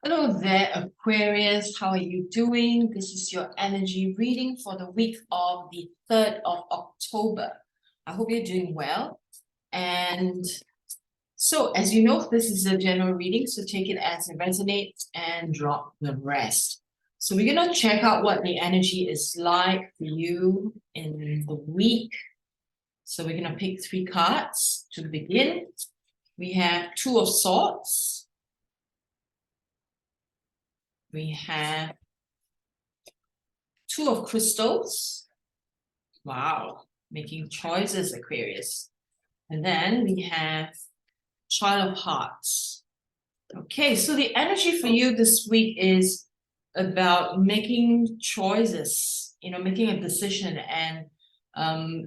Hello there, Aquarius. How are you doing? This is your energy reading for the week of the 3rd of October. I hope you're doing well. And so, as you know, this is a general reading, so take it as it resonates and drop the rest. So we're going to check out what the energy is like for you in the week. So we're going to pick 3 cards to begin. We have Two of Swords. We have Two of Crystals. Wow, making choices, Aquarius. And then we have Child of Hearts. Okay, so the energy for you this week is about making choices, making a decision. And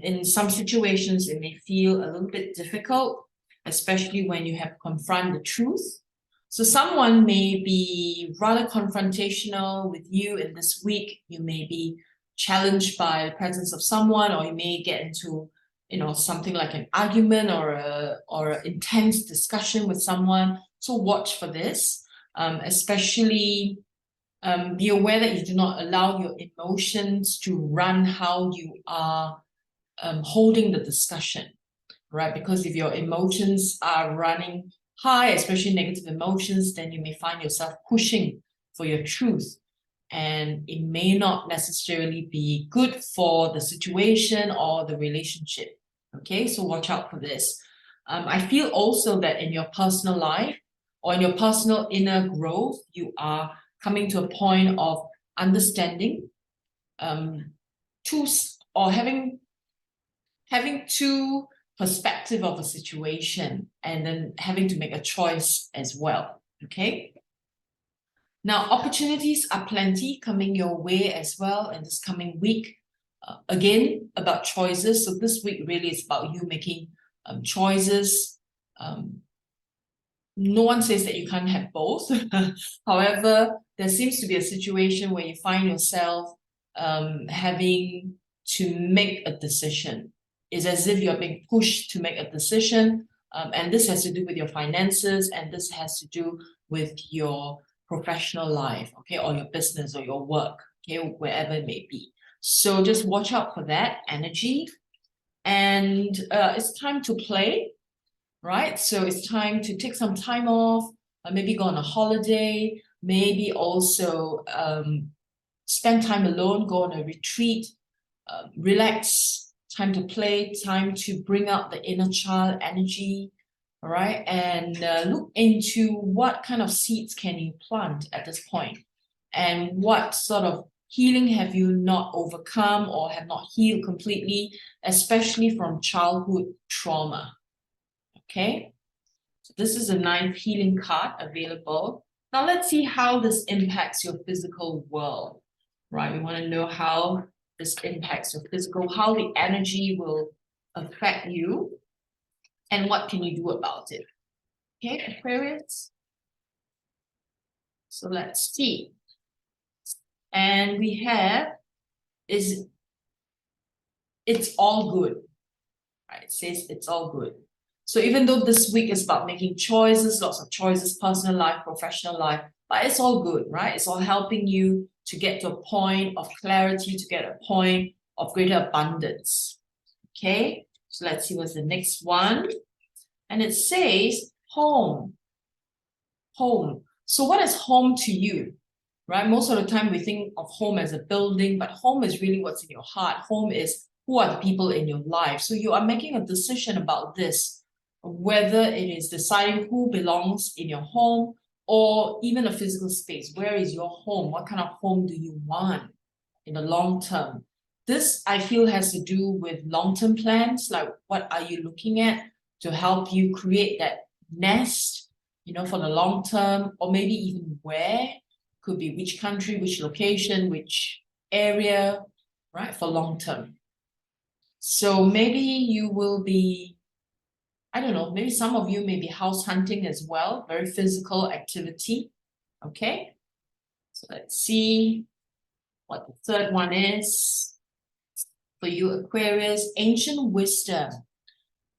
in some situations, it may feel a little bit difficult, especially when you have to confront the truth. So someone may be rather confrontational with you in this week. You may be challenged by the presence of someone, or you may get into, something like an argument or an intense discussion with someone. So watch for this, especially be aware that you do not allow your emotions to run how you are holding the discussion, right? Because if your emotions are running high, especially negative emotions, then you may find yourself pushing for your truth. And it may not necessarily be good for the situation or the relationship. Okay, so watch out for this. I feel also that in your personal life or in your personal inner growth, you are coming to a point of understanding or having two perspective of a situation and then having to make a choice as well. Okay. Now, opportunities are plenty coming your way as well in this coming week. Again, about choices. So this week really is about you making choices. No one says that you can't have both. However, there seems to be a situation where you find yourself having to make a decision. It's as if you're being pushed to make a decision. And this has to do with your finances, and this has to do with your professional life, okay, or your business or your work, okay, wherever it may be. So just watch out for that energy. And it's time to play, right? So it's time to take some time off, maybe go on a holiday, maybe also spend time alone, go on a retreat, relax, time to play, time to bring out the inner child energy, all right? And look into what kind of seeds can you plant at this point, and what sort of healing have you not overcome or have not healed completely, especially from childhood trauma, okay? So this is a nice healing card available. Now let's see how this impacts your physical world, right? We want to know how this impacts your physical, how the energy will affect you, and what can you do about it. Okay, Aquarius? So let's see. And we have it's all good, right? It says it's all good. So even though this week is about making choices, lots of choices, personal life, professional life, but it's all good, right? It's all helping you to get to a point of clarity, to get a point of greater abundance. Okay, so let's see what's the next one. And it says home. Home. So what is home to you? Right? Most of the time we think of home as a building, but home is really what's in your heart. Home is who are the people in your life. So you are making a decision about this, whether it is deciding who belongs in your home or even a physical space. Where is your home? What kind of home do you want in the long term? This, I feel, has to do with long-term plans, like what are you looking at to help you create that nest, for the long term, or maybe even where, could be which country, which location, which area, right, for long term. So maybe you will be, I don't know, maybe some of you may be house hunting as well, very physical activity, okay? So let's see what the third one is. For you, Aquarius, ancient wisdom.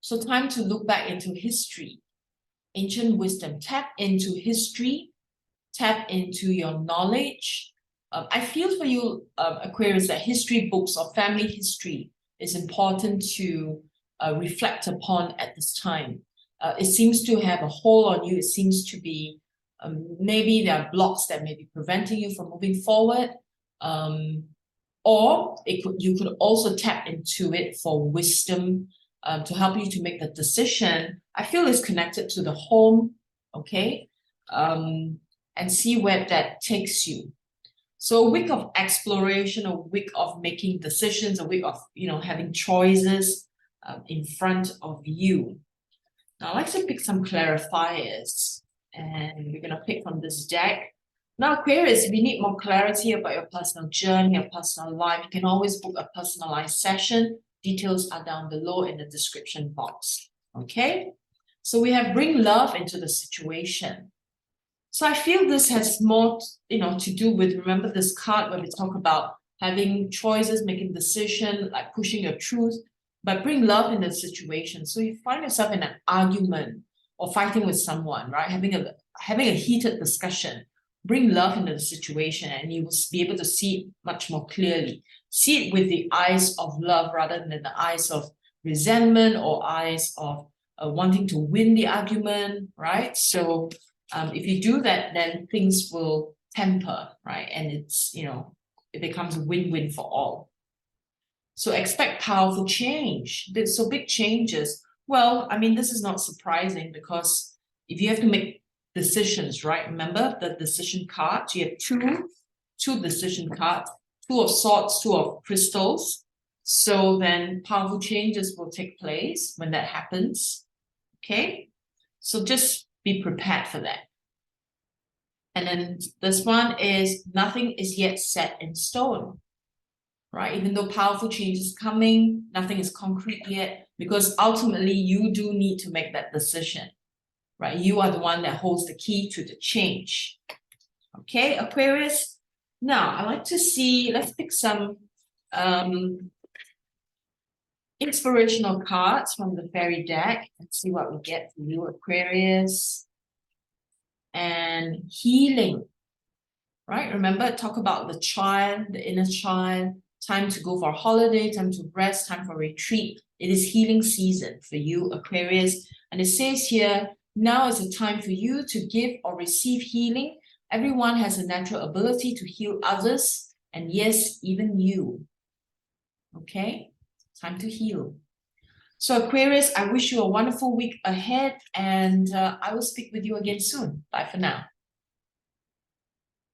So time to look back into history. Ancient wisdom, tap into history tap into your knowledge. I feel for you, Aquarius, that history books or family history is important to reflect upon at this time. It seems to have a hold on you. It seems to be maybe there are blocks that may be preventing you from moving forward. Or you could also tap into it for wisdom to help you to make the decision. I feel it's connected to the home, okay? And see where that takes you. So a week of exploration, a week of making decisions, a week of having choices in front of you. Now, I'd like to pick some clarifiers, and we're going to pick from this deck. Now, Aquarius, if you need more clarity about your personal journey, your personal life, you can always book a personalized session. Details are down below in the description box. Okay? So we have bring love into the situation. So I feel this has more, to do with, remember this card where we talk about having choices, making decisions, like pushing your truth, but bring love in the situation. So you find yourself in an argument or fighting with someone, right? Having a heated discussion. Bring love into the situation, and you will be able to see it much more clearly. See it with the eyes of love rather than the eyes of resentment or eyes of wanting to win the argument, right? So if you do that, then things will temper, right? And it's, it becomes a win-win for all. So expect powerful change. So big changes. Well, I mean, this is not surprising because if you have to make decisions, right? Remember the decision card? You have two decision cards, 2 of swords, 2 of crystals. So then powerful changes will take place when that happens. Okay? So just be prepared for that. And then this one is nothing is yet set in stone, right? Even though powerful change is coming, nothing is concrete yet, because ultimately you do need to make that decision, right? You are the one that holds the key to the change. Okay, Aquarius. Now, I like to see, let's pick some inspirational cards from the fairy deck and see what we get for you, Aquarius. And healing, right? Remember, talk about the child, the inner child, time to go for a holiday, time to rest, time for retreat. It is healing season for you, Aquarius. And it says here, now is a time for you to give or receive healing. Everyone has a natural ability to heal others, and yes, even you. Okay, time to heal. So Aquarius, I wish you a wonderful week ahead, and I will speak with you again soon. Bye for now.